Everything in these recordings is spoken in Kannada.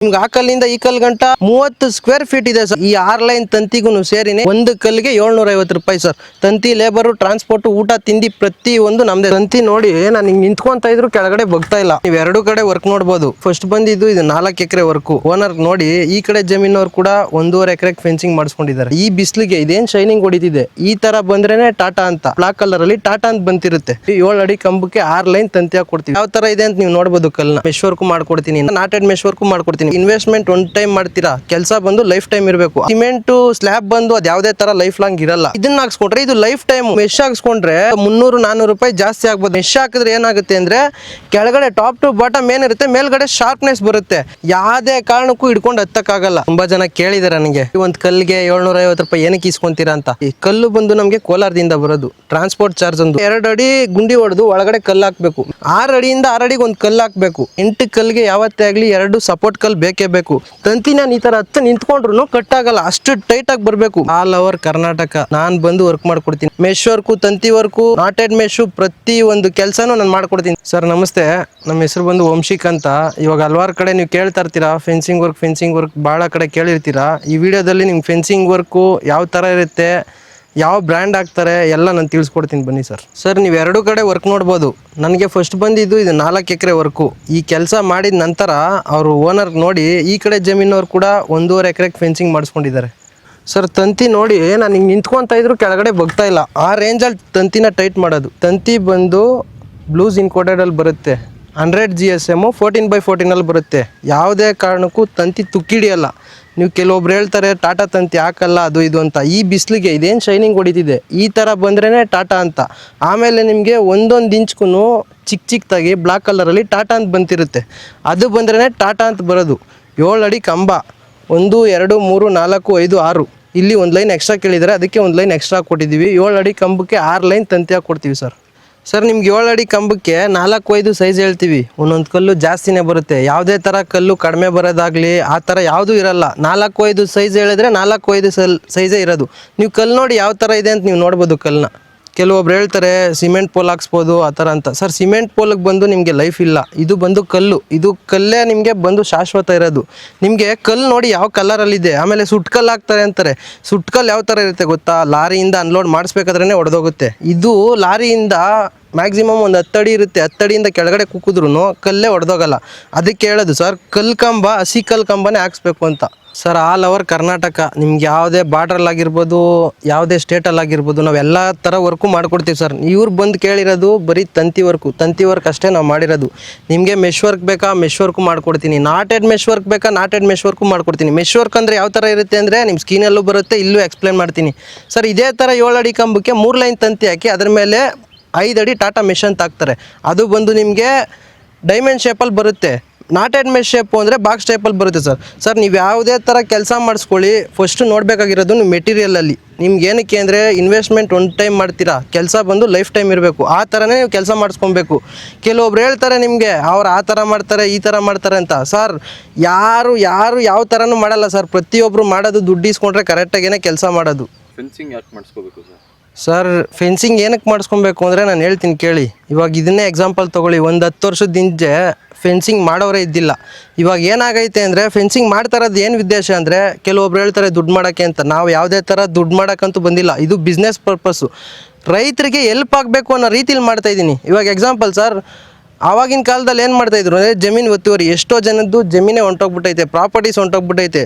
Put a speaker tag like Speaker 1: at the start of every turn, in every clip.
Speaker 1: ನಿಮ್ಗೆ ಆ ಕಲ್ಲಿಂದ ಈ ಕಲ್ ಗಂಟ 30 ಸ್ಕ್ವೇರ್ ಫೀಟ್ ಇದೆ ಸರ್. ಈ 6 ಲೈನ್ ತಂತಿಗೂ ಸೇರಿನೇ ಒಂದು ಕಲ್ಲಿಗೆ 750 ರೂಪಾಯಿ ಸರ್. ತಂತಿ, ಲೇಬರ್, ಟ್ರಾನ್ಸ್ಪೋರ್ಟ್, ಊಟ ತಿಂಡಿ ಪ್ರತಿ ಒಂದು ನಮ್ದೇ. ತಂತಿ ನೋಡಿ ನಾನು ಹಿಂಗ್ ನಿಂತ್ಕೊಂತ ಇದ್ರು ಕೆಳಗಡೆ ಬಗ್ತಾ ಇಲ್ಲ. ನೀವು ಎರಡು ಕಡೆ ವರ್ಕ್ ನೋಡ್ಬೋದು. ಫಸ್ಟ್ ಬಂದಿದ್ದು ಇದು 4 ಎಕರೆ ವರ್ಕ್. ಓನರ್ ನೋಡಿ ಈ ಕಡೆ ಜಮೀನವ್ರು ಕೂಡ 1.5 ಎಕರೆಗೆ ಫೆನ್ಸಿಂಗ್ ಮಾಡಿಸ್ಕೊಂಡಿದ್ದಾರೆ. ಈ ಬಿಸ್ಲಿಗೆ ಇದೇನ್ ಶೈನಿಂಗ್ ಹೊಡಿತಿದೆ. ಈ ತರ ಬಂದ್ರೇನೆ ಟಾಟಾ ಅಂತ, ಬ್ಲಾಕ್ ಕಲರ್ ಅಲ್ಲಿ ಟಾಟಾ ಅಂತ ಬಂತಿರುತ್ತೆ. 7 ಅಡಿ ಕಂಬಕ್ಕೆ 6 ಲೈನ್ ತಂತಿ ಹಾಕೊಡ್ತೀವಿ. ಯಾವ ತರ ಇದೆ ಅಂತ ನೀವು ನೋಡ್ಬೋದು. ಕಲ್ನ ಮೆಶ್ ವರ್ಕ್ ಮಾಡ್ಕೊಡ್ತೀನಿ, ನಾಟೆಡ್ ಮೆಶ್ ವರ್ಕ್ ಮಾಡ್ಕೊಡ್ತೀನಿ. ಇನ್ವೆಸ್ಟ್ಮೆಂಟ್ ಒನ್ ಟೈಮ್ ಮಾಡ್ತೀರಾ, ಕೆಲಸ ಬಂದು ಲೈಫ್ ಟೈಮ್ ಇರಬೇಕು. ಸಿಮೆಂಟ್ ಸ್ಲ್ಯಾಬ್ ಬಂದು ಅದ್ ಯಾವ್ದೇ ತರ ಲೈಫ್ ಲಾಂಗ್ ಇರಲ್ಲ. ಇದನ್ನ ಹಾಕ್ಸ್ಕೊಂಡ್ರೆ ಇದು ಲೈಫ್ ಟೈಮ್. ಮೆಶ್ ಹಾಕ್ಸ್ಕೊಂಡ್ರೆ 300-400 ರೂಪಾಯಿ ಜಾಸ್ತಿ ಆಗ್ಬೋದು. ಮೆಶ್ ಹಾಕಿದ್ರೆ ಏನಾಗುತ್ತೆ ಅಂದ್ರೆ ಕೆಳಗಡೆ ಟಾಪ್ ಟು ಬಾಟಮ್ ಏನಿರುತ್ತೆ, ಮೇಲ್ಗಡೆ ಶಾರ್ಪ್ನೆಸ್ ಬರುತ್ತೆ. ಯಾವ್ದೇ ಕಾರಣಕ್ಕೂ ಹಿಡ್ಕೊಂಡು ಹತ್ತಕ್ಕಾಗಲ್ಲ. ತುಂಬಾ ಜನ ಕೇಳಿದಾರೆ ನನಗೆ, ಒಂದ್ ಕಲ್ಗೆ 750 ರೂಪಾಯಿ ಏನಕ್ಕೆ ಇಸ್ಕೊಂತೀರಾ ಅಂತ. ಈ ಕಲ್ಲು ಬಂದು ನಮ್ಗೆ ಕೋಲಾರದಿಂದ ಬರೋದು. ಟ್ರಾನ್ಸ್ಪೋರ್ಟ್ ಚಾರ್ಜ್ ಒಂದು 2 ಅಡಿ ಗುಂಡಿ ಹೊಡೆದು ಒಳಗಡೆ ಕಲ್ಲು ಹಾಕ್ಬೇಕು. 6 ಅಡಿಯಿಂದ 6 ಅಡಿಗೆ ಒಂದು ಕಲ್ಲು ಹಾಕ್ಬೇಕು. 8 ಕಲ್ಗೆ ಯಾವತ್ತೇ ಆಗ್ಲಿ 2 ಸಪೋರ್ಟ್ ಕಲ್ ಬೇಕೇ ಬೇಕು. ತಂತಿ ನಾನು ಈ ತರ ಹತ್ತು ನಿಂತ್ಕೊಂಡ್ರು ಕಟ್ ಆಗಲ್ಲ, ಅಷ್ಟು ಟೈಟ್ ಆಗಿ ಬರ್ಬೇಕು. ಆಲ್ ಓವರ್ ಕರ್ನಾಟಕ ನಾನ್ ಬಂದು ವರ್ಕ್ ಮಾಡ್ಕೊಡ್ತೀನಿ. ಮೆಶ್ ವರ್ಕು, ತಂತಿ ವರ್ಕು, ನಾಟೆಡ್ ಮೆಶ್, ಪ್ರತಿ ಒಂದು ಕೆಲಸನೂ ನಾನು ಮಾಡ್ಕೊಡ್ತೀನಿ. ಸರ್ ನಮಸ್ತೆ, ನಮ್ಮ ಹೆಸರು ಬಂದು ವಂಶಿಕ್ ಅಂತ. ಇವಾಗ ಹಲವಾರು ಕಡೆ ನೀವು ಕೇಳ್ತಾ ಇರ್ತೀರಾ ಫೆನ್ಸಿಂಗ್ ವರ್ಕ್ ಬಹಳ ಕಡೆ ಕೇಳಿರ್ತೀರಾ. ಈ ವಿಡಿಯೋದಲ್ಲಿ ನಿಮ್ಗೆ ಫೆನ್ಸಿಂಗ್ ವರ್ಕು ಯಾವ ತರ ಇರುತ್ತೆ, ಯಾವ ಬ್ರ್ಯಾಂಡ್ ಹಾಕ್ತಾರೆ ಎಲ್ಲ ನಾನು ತಿಳಿಸ್ಕೊಡ್ತೀನಿ ಬನ್ನಿ ಸರ್. ಸರ್ ನೀವು 2 ಕಡೆ ವರ್ಕ್ ನೋಡ್ಬೋದು. ನನಗೆ ಫಸ್ಟ್ ಬಂದಿದ್ದು ಇದು 4 ಎಕರೆ ವರ್ಕು. ಈ ಕೆಲಸ ಮಾಡಿದ ನಂತರ ಅವರು ಓನರ್ ನೋಡಿ ಈ ಕಡೆ ಜಮೀನವ್ರು ಕೂಡ 1.5 ಎಕರೆಗೆ ಫೆನ್ಸಿಂಗ್ ಮಾಡಿಸ್ಕೊಂಡಿದ್ದಾರೆ. ಸರ್ ತಂತಿ ನೋಡಿ ನಾನು ಹಿಂಗೆ ನಿಂತ್ಕೊತಾ ಇದ್ರು ಕೆಳಗಡೆ ಬಗ್ತಾ ಇಲ್ಲ. ಆ ರೇಂಜಲ್ಲಿ ತಂತಿನ ಟೈಟ್ ಮಾಡೋದು. ತಂತಿ ಬಂದು ಬ್ಲೂಸ್ ಇನ್ಕೋಟೆಡಲ್ಲಿ ಬರುತ್ತೆ. 100 GSM 14x14 ಅಲ್ಲಿ ಬರುತ್ತೆ. ಯಾವುದೇ ಕಾರಣಕ್ಕೂ ತಂತಿ ತುಕ್ಕಿಡಿಯಲ್ಲ. ನೀವು ಕೆಲವೊಬ್ರು ಹೇಳ್ತಾರೆ ಟಾಟಾ ತಂತಿ ಹಾಕಲ್ಲ ಅದು ಇದು ಅಂತ. ಈ ಬಿಸಿಲಿಗೆ ಇದೇನು ಶೈನಿಂಗ್ ಹೊಡಿತಿದೆ, ಈ ಥರ ಬಂದ್ರೇ ಟಾಟಾ ಅಂತ. ಆಮೇಲೆ ನಿಮಗೆ ಒಂದೊಂದು ಇಂಚ್ಗೂ ಚಿಕ್ಕದಾಗಿ ಬ್ಲಾಕ್ ಕಲರಲ್ಲಿ ಟಾಟಾ ಅಂತ ಬಂತಿರುತ್ತೆ. ಅದು ಬಂದ್ರೇ ಟಾಟಾ ಅಂತ ಬರೋದು. 7 ಅಡಿ ಕಂಬ, 1 2 3 4 5 6. ಇಲ್ಲಿ ಒಂದು ಲೈನ್ ಎಕ್ಸ್ಟ್ರಾ ಕೇಳಿದರೆ ಅದಕ್ಕೆ ಒಂದು ಲೈನ್ ಎಕ್ಸ್ಟ್ರಾ ಕೊಟ್ಟಿದ್ದೀವಿ. 7 ಅಡಿ ಕಂಬಕ್ಕೆ 6 ಲೈನ್ ತಂತಿ ಹಾಕ್ಕೊಡ್ತೀವಿ ಸರ್. ಸರ್ ನಿಮ್ಗೆ 7 ಅಡಿ ಕಂಬಕ್ಕೆ 4-5 ಸೈಜ್ ಹೇಳ್ತೀವಿ. ಒಂದೊಂದು ಕಲ್ಲು ಜಾಸ್ತಿನೇ ಬರುತ್ತೆ. ಯಾವುದೇ ಥರ ಕಲ್ಲು ಕಡಿಮೆ ಬರೋದಾಗಲಿ ಆ ಥರ ಯಾವುದೂ ಇರಲ್ಲ. 4-5 ಸೈಜ್ ಹೇಳಿದ್ರೆ 4-5 ಸೈಜೇ ಇರೋದು. ನೀವು ಕಲ್ಲು ನೋಡಿ ಯಾವ ಥರ ಇದೆ ಅಂತ ನೀವು ನೋಡ್ಬೋದು ಕಲ್ಲನ್ನ. ಕೆಲವೊಬ್ರು ಹೇಳ್ತಾರೆ ಸಿಮೆಂಟ್ ಪೋಲ್ ಹಾಕ್ಸ್ಬೋದು ಆ ಥರ ಅಂತ. ಸರ್ ಸಿಮೆಂಟ್ ಪೋಲಿಗೆ ಬಂದು ನಿಮಗೆ ಲೈಫ್ ಇಲ್ಲ. ಇದು ಬಂದು ಕಲ್ಲು, ಇದು ಕಲ್ಲೇ ನಿಮಗೆ ಬಂದು ಶಾಶ್ವತ ಇರೋದು. ನಿಮಗೆ ಕಲ್ಲು ನೋಡಿ ಯಾವ ಕಲರಲ್ಲಿದೆ. ಆಮೇಲೆ ಸುಟ್ಕಲ್ಲು ಹಾಕ್ತಾರೆ ಅಂತಾರೆ. ಸುಟ್ಕಲ್ಲು ಯಾವ ಥರ ಇರುತ್ತೆ ಗೊತ್ತಾ, ಲಾರಿಯಿಂದ ಅನ್ಲೋಡ್ ಮಾಡಿಸ್ಬೇಕಾದ್ರೇ ಒಡೆದೋಗುತ್ತೆ. ಇದು ಲಾರಿಯಿಂದ ಮ್ಯಾಕ್ಸಿಮಮ್ ಒಂದು 10 ಅಡಿ ಇರುತ್ತೆ. 10 ಅಡಿಯಿಂದ ಕೆಳಗಡೆ ಕುಕ್ಕಿದ್ರೂ ಕಲ್ಲೇ ಒಡೆದೋಗಲ್ಲ. ಅದಕ್ಕೆ ಹೇಳೋದು ಸರ್ ಕಲ್ಲು ಕಂಬ, ಹಸಿ ಕಲ್ಲು ಕಂಬನೇ ಹಾಕ್ಸ್ಬೇಕು ಅಂತ. ಸರ್ ಆಲ್ ಓವರ್ ಕರ್ನಾಟಕ ನಿಮ್ಗೆ ಯಾವುದೇ ಬಾರ್ಡ್ರಲ್ಲಾಗಿರ್ಬೋದು, ಯಾವುದೇ ಸ್ಟೇಟಲ್ಲಾಗಿರ್ಬೋದು, ನಾವು ಎಲ್ಲ ಥರ ವರ್ಕು ಮಾಡ್ಕೊಡ್ತೀವಿ ಸರ್. ಇವ್ರು ಬಂದು ಕೇಳಿರೋದು ಬರೀ ತಂತಿ ವರ್ಕ್ ಅಷ್ಟೇ ನಾವು ಮಾಡಿರೋದು. ನಿಮಗೆ ಮೆಶ್ ವರ್ಕ್ ಬೇಕಾ, ಮೆಶ್ ವರ್ಕು ಮಾಡ್ಕೊಡ್ತೀನಿ. ನಾಟೆಡ್ ಮೆಶ್ ವರ್ಕ್ ಬೇಕಾ, ನಾಟೆಡ್ ಮೆಶ್ ವರ್ಕು ಮಾಡ್ಕೊಡ್ತೀನಿ. ಮೆಶ್ ವರ್ಕ್ ಅಂದರೆ ಯಾವ ಥರ ಇರುತ್ತೆ ಅಂದರೆ ನಿಮ್ಮ ಸ್ಕ್ರೀನಲ್ಲೂ ಬರುತ್ತೆ, ಇಲ್ಲೂ ಎಕ್ಸ್ಪ್ಲೇನ್ ಮಾಡ್ತೀನಿ ಸರ್. ಇದೇ ಥರ 7 ಅಡಿ ಕಂಬಕ್ಕೆ 3 ಲೈನ್ ತಂತಿ ಹಾಕಿ ಅದ್ರ ಮೇಲೆ 5 ಅಡಿ ಟಾಟಾ ಮೆಶ್ ಅಂತ ಹಾಕ್ತಾರೆ. ಅದು ಬಂದು ನಿಮಗೆ ಡೈಮಂಡ್ ಶೇಪಲ್ಲಿ ಬರುತ್ತೆ. ನಾಟೆಡ್ ಮೆಶ್ ಶೇಪು ಅಂದರೆ ಬಾಕ್ಸ್ ಟೈಪಲ್ಲಿ ಬರುತ್ತೆ ಸರ್. ಸರ್ ನೀವು ಯಾವುದೇ ಥರ ಕೆಲಸ ಮಾಡಿಸ್ಕೊಳ್ಳಿ, ಫಸ್ಟು ನೋಡಬೇಕಾಗಿರೋದು ನೀವು ಮೆಟೀರಿಯಲಲ್ಲಿ. ನಿಮ್ಗೆ ಏನಕ್ಕೆ ಅಂದರೆ ಇನ್ವೆಸ್ಟ್ಮೆಂಟ್ ಒನ್ ಟೈಮ್ ಮಾಡ್ತೀರಾ, ಕೆಲಸ ಬಂದು ಲೈಫ್ ಟೈಮ್ ಇರಬೇಕು. ಆ ಥರನೇ ನೀವು ಕೆಲಸ ಮಾಡಿಸ್ಕೊಬೇಕು. ಕೆಲವೊಬ್ರು ಹೇಳ್ತಾರೆ ನಿಮಗೆ ಅವ್ರು ಆ ಥರ ಮಾಡ್ತಾರೆ ಈ ಥರ ಮಾಡ್ತಾರೆ ಅಂತ. ಸರ್ ಯಾರು ಯಾವ ಥರನೂ ಮಾಡಲ್ಲ ಸರ್. ಪ್ರತಿಯೊಬ್ಬರು ಮಾಡೋದು ದುಡ್ಡು ಇಸ್ಕೊಂಡ್ರೆ ಕರೆಕ್ಟಾಗೇ ಕೆಲಸ ಮಾಡೋದು.
Speaker 2: ಫೆನ್ಸಿಂಗ್ ಯಾಕೆ ಮಾಡಿಸ್ಕೋಬೇಕು ಸರ್?
Speaker 1: ಸರ್ ಫೆನ್ಸಿಂಗ್ ಏನಕ್ಕೆ ಮಾಡಿಸ್ಕೊಬೇಕು ಅಂದರೆ ನಾನು ಹೇಳ್ತೀನಿ ಕೇಳಿ. ಇವಾಗ ಇದನ್ನೇ ಎಕ್ಸಾಂಪಲ್ ತೊಗೊಳ್ಳಿ. ಒಂದು 10 ವರ್ಷದ ಹಿಂದೆ ಫೆನ್ಸಿಂಗ್ ಮಾಡೋರೇ ಇದ್ದಿಲ್ಲ. ಇವಾಗ ಏನಾಗೈತೆ ಅಂದರೆ ಫೆನ್ಸಿಂಗ್ ಮಾಡ್ತಾ ಇರೋದು ಏನು ಉದ್ದೇಶ ಅಂದರೆ ಕೆಲವೊಬ್ರು ಹೇಳ್ತಾರೆ ದುಡ್ಡು ಮಾಡೋಕ್ಕೆ ಅಂತ. ನಾವು ಯಾವುದೇ ಥರ ದುಡ್ಡು ಮಾಡೋಕ್ಕಂತೂ ಬಂದಿಲ್ಲ. ಇದು ಬಿಸ್ನೆಸ್ ಪರ್ಪಸ್ಸು. ರೈತರಿಗೆ ಎಲ್ಪ್ ಆಗಬೇಕು ಅನ್ನೋ ರೀತಿಲಿ ಮಾಡ್ತಾಯಿದ್ದೀನಿ. ಇವಾಗ ಎಕ್ಸಾಂಪಲ್ ಸರ್, ಆವಾಗಿನ ಕಾಲದಲ್ಲಿ ಏನು ಮಾಡ್ತಾಯಿದ್ರು ಅಂದರೆ ಜಮೀನು ಒತ್ತುವರಿ. ಎಷ್ಟೋ ಜನದ್ದು ಜಮೀನೇ ಹೊಂಟೋಗ್ಬಿಟ್ಟೈತೆ, ಪ್ರಾಪರ್ಟೀಸ್ ಹೊಂಟೋಗ್ಬಿಟ್ಟೈತೆ.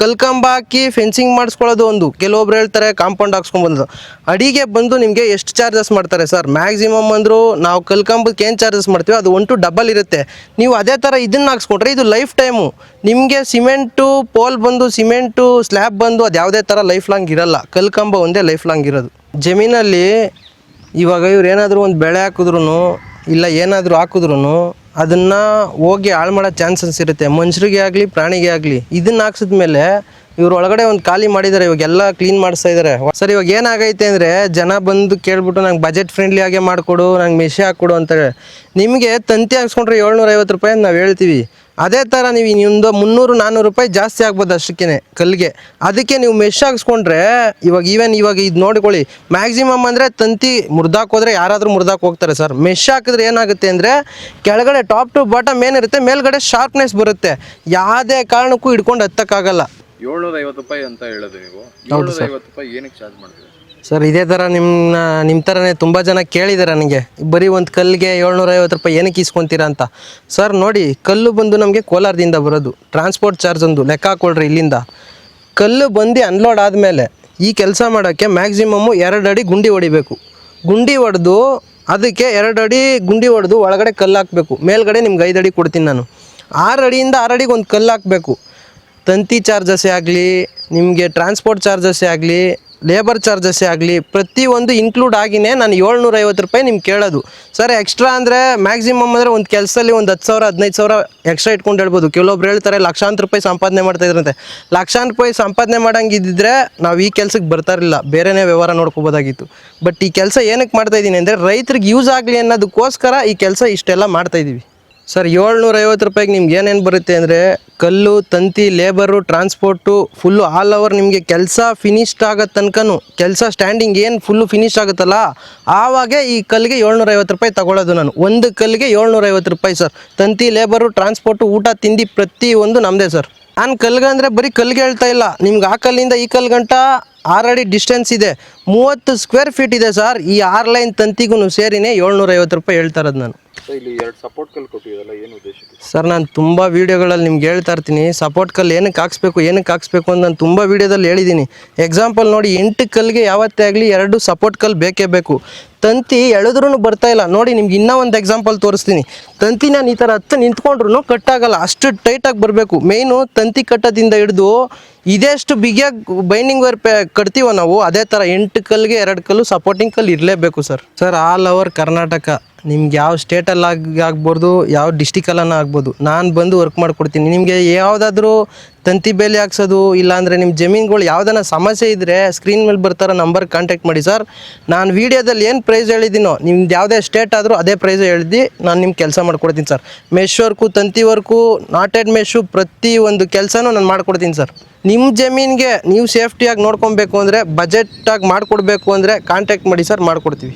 Speaker 1: ಕಲ್ಕಂಬ ಹಾಕಿ ಫೆನ್ಸಿಂಗ್ ಮಾಡಿಸ್ಕೊಳ್ಳೋದು ಒಂದು. ಕೆಲವೊಬ್ರು ಹೇಳ್ತಾರೆ ಕಾಂಪೌಂಡ್ ಹಾಕ್ಸ್ಕೊಂಬಂದು. ಅಡಿಗೆ ಬಂದು ನಿಮಗೆ ಎಷ್ಟು ಚಾರ್ಜಸ್ ಮಾಡ್ತಾರೆ ಸರ್? ಮ್ಯಾಕ್ಸಿಮಮ್ ಅಂದರೂ ನಾವು ಕಲ್ಕಂಬಕ್ಕೆ ಏನು ಚಾರ್ಜಸ್ ಮಾಡ್ತೀವಿ ಅದು 1 to ಡಬಲ್ ಇರುತ್ತೆ. ನೀವು ಅದೇ ಥರ ಇದನ್ನು ಹಾಕ್ಸ್ಕೊಂಡ್ರೆ ಇದು ಲೈಫ್ ಟೈಮು. ನಿಮಗೆ ಸಿಮೆಂಟು ಪೋಲ್ ಬಂದು, ಸಿಮೆಂಟು ಸ್ಲ್ಯಾಬ್ ಬಂದು ಅದು ಯಾವುದೇ ಥರ ಲೈಫ್ ಲಾಂಗ್ ಇರಲ್ಲ. ಕಲ್ಕಂಬ ಒಂದೇ ಲೈಫ್ ಲಾಂಗ್ ಇರೋದು. ಜಮೀನಲ್ಲಿ ಇವಾಗ ಇವ್ರು ಏನಾದರೂ ಒಂದು ಬೆಳೆ ಹಾಕಿದ್ರು ಇಲ್ಲ ಏನಾದರೂ ಹಾಕಿದ್ರು ಅದನ್ನು ಹೋಗಿ ಹಾಳು ಮಾಡೋ ಚಾನ್ಸಸ್ ಇರುತ್ತೆ, ಮನುಷ್ಯರಿಗೆ ಆಗಲಿ ಪ್ರಾಣಿಗೆ ಆಗಲಿ. ಇದನ್ನು ಹಾಕ್ಸಿದ್ಮೇಲೆ ಇವ್ರು ಒಳಗಡೆ ಒಂದು ಖಾಲಿ ಮಾಡಿದ್ದಾರೆ, ಇವಾಗೆಲ್ಲ ಕ್ಲೀನ್ ಮಾಡಿಸ್ತಾ ಇದ್ದಾರೆ ಸರ್. ಇವಾಗ ಏನಾಗೈತೆ ಅಂದರೆ ಜನ ಬಂದು ಕೇಳ್ಬಿಟ್ಟು ನಂಗೆ ಬಜೆಟ್ ಫ್ರೆಂಡ್ಲಿ ಆಗೇ ಮಾಡಿಕೊಡು, ನಂಗೆ ಮೆಶ್ ಹಾಕ್ಕೊಡು ಅಂತೇಳಿ. ನಿಮಗೆ ತಂತಿ ಹಾಕ್ಸ್ಕೊಂಡ್ರೆ 750 ರೂಪಾಯಿ ನಾವು ಹೇಳ್ತೀವಿ. ಅದೇ ಥರ ನೀವು ಇನ್ನೊಂದು 300-400 ರೂಪಾಯಿ ಜಾಸ್ತಿ ಆಗ್ಬೋದು ಅಷ್ಟಕ್ಕೇ ಕಲ್ಲಿಗೆ. ಅದಕ್ಕೆ ನೀವು ಮೆಶ್ ಹಾಕ್ಸ್ಕೊಂಡ್ರೆ ಇವಾಗ ಇದು ನೋಡ್ಕೊಳ್ಳಿ, ಮ್ಯಾಕ್ಸಿಮಮ್ ಅಂದರೆ ತಂತಿ ಮುರಿದಾಕೋದ್ರೆ ಯಾರಾದರೂ ಮುರಿದಾಕ್ ಹೋಗ್ತಾರೆ ಸರ್. ಮೆಶ್ ಹಾಕಿದ್ರೆ ಏನಾಗುತ್ತೆ ಅಂದರೆ ಕೆಳಗಡೆ ಟಾಪ್ ಟು ಬಾಟಮ್ ಏನಿರುತ್ತೆ, ಮೇಲ್ಗಡೆ ಶಾರ್ಪ್ನೆಸ್ ಬರುತ್ತೆ, ಯಾವುದೇ ಕಾರಣಕ್ಕೂ ಹಿಡ್ಕೊಂಡು ಹತ್ತಕ್ಕಾಗಲ್ಲ.
Speaker 2: 750 ರೂಪಾಯಿ ಅಂತ ಹೇಳೋದು ನೀವು. 750 ರೂಪಾಯಿ ಏನಕ್ಕೆ ಚಾರ್ಜ್ ಮಾಡ್ತೀವಿ
Speaker 1: ಸರ್? ಇದೇ ಥರ ನಿಮ್ಮ ಥರನೇ ತುಂಬ ಜನ ಕೇಳಿದ್ದಾರೆ ನನಗೆ, ಬರೀ ಒಂದು ಕಲ್ಲಿಗೆ 750 ರೂಪಾಯಿ ಏನಕ್ಕೆ ಇಸ್ಕೊತೀರಾ ಅಂತ. ಸರ್ ನೋಡಿ, ಕಲ್ಲು ಬಂದು ನಮಗೆ ಕೋಲಾರದಿಂದ ಬರೋದು, ಟ್ರಾನ್ಸ್ಪೋರ್ಟ್ ಚಾರ್ಜ್ ಒಂದು ಲೆಕ್ಕ ಹಾಕ್ಕೊಳ್ರಿ. ಇಲ್ಲಿಂದ ಕಲ್ಲು ಬಂದು ಅನ್ಲೋಡ್ ಆದಮೇಲೆ ಈ ಕೆಲಸ ಮಾಡೋಕ್ಕೆ ಮ್ಯಾಕ್ಸಿಮಮ್ಮು 2 ಅಡಿ ಗುಂಡಿ ಹೊಡಿಬೇಕು. ಗುಂಡಿ ಹೊಡೆದು ಅದಕ್ಕೆ 2 ಅಡಿ ಗುಂಡಿ ಹೊಡೆದು ಒಳಗಡೆ ಕಲ್ಲು ಹಾಕಬೇಕು. ಮೇಲ್ಗಡೆ ನಿಮ್ಗೆ 5 ಅಡಿ ಕೊಡ್ತೀನಿ ನಾನು. 6 ಅಡಿಯಿಂದ 6 ಅಡಿಗೆ ಒಂದು ಕಲ್ಲು ಹಾಕಬೇಕು. ತಂತಿ ಚಾರ್ಜಸ್ಸೇ ಆಗಲಿ, ನಿಮಗೆ ಟ್ರಾನ್ಸ್ಪೋರ್ಟ್ ಚಾರ್ಜಸ್ಸೇ ಆಗಲಿ, ಲೇಬರ್ ಚಾರ್ಜಸ್ಸೇ ಆಗಲಿ, ಪ್ರತಿಯೊಂದು ಇನ್ಕ್ಲೂಡ್ ಆಗಿನೇ ನಾನು 750 ರೂಪಾಯಿ ನಿಮ್ಗೆ ಕೇಳೋದು. ಸರ್ ಎಕ್ಸ್ಟ್ರಾ ಅಂದರೆ ಮ್ಯಾಕ್ಸಿಮಮ್ ಅಂದರೆ ಒಂದು ಕೆಲಸದಲ್ಲಿ ಒಂದು 10,000-15,000 ಎಕ್ಸ್ಟ್ರಾ ಇಟ್ಕೊಂಡು ಹೇಳ್ಬೋದು. ಕೆಲವೊಬ್ರು ಹೇಳ್ತಾರೆ ಲಕ್ಷಾಂತರ ರೂಪಾಯಿ ಸಂಪಾದನೆ ಮಾಡ್ತಾಯಿದ್ರಂತೆ. ಲಕ್ಷಾಂತರ ರೂಪಾಯಿ ಸಂಪಾದನೆ ಮಾಡೋಂಗಿದ್ದಿದ್ರೆ ನಾವು ಈ ಕೆಲಸಕ್ಕೆ ಬರ್ತಾ ಇರಲಿಲ್ಲ, ಬೇರೆನೇ ವ್ಯವಹಾರ ನೋಡ್ಕೋಬೋದಾಗಿತ್ತು. ಬಟ್ ಈ ಕೆಲಸ ಏನಕ್ಕೆ ಮಾಡ್ತಾಯಿದ್ದೀನಿ ಅಂದರೆ ರೈತರಿಗೆ ಯೂಸ್ ಆಗಲಿ ಅನ್ನೋದಕ್ಕೋಸ್ಕರ ಈ ಕೆಲಸ ಇಷ್ಟೆಲ್ಲ ಮಾಡ್ತಾಯಿದ್ದೀವಿ. ಸರ್ 750 ರೂಪಾಯಿಗೆ ನಿಮ್ಗೆ ಏನೇನು ಬರುತ್ತೆ ಅಂದರೆ ಕಲ್ಲು, ತಂತಿ, labour, transport, full all over ನಿಮಗೆ ಕೆಲಸ ಫಿನಿಶ್ಡ್ ಆಗೋ ತನಕನೂ, ಕೆಲಸ ಸ್ಟ್ಯಾಂಡಿಂಗ್ ಏನು ಫುಲ್ಲು ಫಿನಿಶ್ ಆಗುತ್ತಲ್ಲ ಆವಾಗೇ ಈ ಕಲ್ಲಿಗೆ 750 ರೂಪಾಯಿ ತಗೊಳ್ಳೋದು ನಾನು. ಒಂದು ಕಲ್ಲಿಗೆ 750 ರೂಪಾಯಿ ಸರ್. ತಂತಿ, ಲೇಬರು, ಟ್ರಾನ್ಸ್ಪೋರ್ಟು, ಊಟ ತಿಂಡಿ ಪ್ರತಿಯೊಂದು ನಮ್ಮದೇ ಸರ್. ನಾನು ಕಲ್ಗೆ ಅಂದರೆ ಬರೀ ಕಲ್ಗೆ ಹೇಳ್ತಾ ಇಲ್ಲ, ನಿಮ್ಗೆ ಆ ಕಲ್ಲಿಂದ ಈ ಕಲ್ಲು ಗಂಟ 6 ಅಡಿ ಡಿಸ್ಟೆನ್ಸ್ ಇದೆ, 30 ಸ್ಕ್ವೇರ್ ಫೀಟ್ ಇದೆ ಸರ್. ಈ 6 ಲೈನ್ ತಂತಿಗೂ ಸೇರಿನೇ 750 ರೂಪಾಯಿ ಹೇಳ್ತಾ ಇರೋದು ನಾನು.
Speaker 2: ಇಲ್ಲಿ 2 ಸಪೋರ್ಟ್ ಕಲ್ಲು ಕೊಟ್ಟಿದ್ದಲ್ಲ, ಏನು ಉದ್ದೇಶಕ್ಕೆ
Speaker 1: ಸರ್? ನಾನು ತುಂಬ ವೀಡಿಯೋಗಳಲ್ಲಿ ನಿಮ್ಗೆ ಹೇಳ್ತಾ ಇರ್ತೀನಿ, ಸಪೋರ್ಟ್ ಕಲ್ಲು ಏನಕ್ಕೆ ಹಾಕ್ಸ್ಬೇಕು ಅಂತ ನಾನು ತುಂಬ ವೀಡಿಯೋದಲ್ಲಿ ಹೇಳಿದ್ದೀನಿ. ಎಕ್ಸಾಂಪಲ್ ನೋಡಿ, 8 ಕಲ್ಲಿಗೆ ಯಾವತ್ತೇ ಆಗಲಿ 2 ಸಪೋರ್ಟ್ ಕಲ್ಲು ಬೇಕೇ ಬೇಕು. ತಂತಿ ಎಳೆದ್ರೂ ಬರ್ತಾ ಇಲ್ಲ ನೋಡಿ. ನಿಮ್ಗೆ ಇನ್ನೂ ಒಂದು ಎಕ್ಸಾಂಪಲ್ ತೋರಿಸ್ತೀನಿ. ತಂತಿ ನಾನು ಈ ಥರ ನಿಂತ್ಕೊಂಡ್ರು ಕಟ್ಟಾಗಲ್ಲ, ಅಷ್ಟು ಟೈಟಾಗಿ ಬರಬೇಕು. ಮೇಯ್ನು ತಂತಿ ಕಟ್ಟೋದಿಂದ ಹಿಡಿದು ಇದೆಷ್ಟು ಬಿಗಿಯಾಗಿ ಬೈಂಡಿಂಗ್ ವೈರ್ ಕಟ್ತೀವೋ ನಾವು, ಅದೇ ಥರ 8 ಕಲ್ಲಿಗೆ 2 ಕಲ್ಲು ಸಪೋರ್ಟಿಂಗ್ ಕಲ್ಲು ಇರಲೇಬೇಕು ಸರ್. ಆಲ್ ಓವರ್ ಕರ್ನಾಟಕ ನಿಮ್ಗೆ ಯಾವ ಸ್ಟೇಟಲ್ಲಿ ಆಗ್ಬೋದು, ಯಾವ ಡಿಸ್ಟಿಕಲ್ಲೂ ಆಗ್ಬೋದು, ನಾನು ಬಂದು ವರ್ಕ್ ಮಾಡಿಕೊಡ್ತೀನಿ. ನಿಮಗೆ ಯಾವುದಾದ್ರೂ ತಂತಿ ಬೇಲಿ ಹಾಕ್ಸೋದು ಇಲ್ಲಾಂದರೆ ನಿಮ್ಮ ಜಮೀನುಗಳು ಯಾವುದಾನ ಸಮಸ್ಯೆ ಇದ್ದರೆ ಸ್ಕ್ರೀನ್ ಮೇಲೆ ಬರ್ತಾರೋ ನಂಬರ್ಗೆ ಕಾಂಟ್ಯಾಕ್ಟ್ ಮಾಡಿ ಸರ್. ನಾನು ವೀಡಿಯೋದಲ್ಲಿ ಏನು ಪ್ರೈಸ್ ಹೇಳಿದ್ದೀನೋ ನಿಮ್ದು ಯಾವುದೇ ಸ್ಟೇಟ್ ಆದರೂ ಅದೇ ಪ್ರೈಸ್ ಹೇಳಿದ್ದು ನಾನು ನಿಮ್ಗೆ ಕೆಲಸ ಮಾಡಿಕೊಡ್ತೀನಿ ಸರ್. ಮೆಶ್ ವರ್ಕು, ತಂತಿ ವರ್ಕು, ನಾಟೆಡ್ ಮೆಶ್ಶು, ಪ್ರತಿಯೊಂದು ಕೆಲಸನೂ ನಾನು ಮಾಡಿಕೊಡ್ತೀನಿ ಸರ್. ನಿಮ್ಮ ಜಮೀನಿಗೆ ನೀವು ಸೇಫ್ಟಿಯಾಗಿ ನೋಡ್ಕೊಬೇಕು ಅಂದರೆ, ಬಜೆಟಾಗಿ ಮಾಡಿಕೊಡ್ಬೇಕು ಅಂದರೆ ಕಾಂಟ್ಯಾಕ್ಟ್ ಮಾಡಿ ಸರ್, ಮಾಡಿಕೊಡ್ತೀವಿ.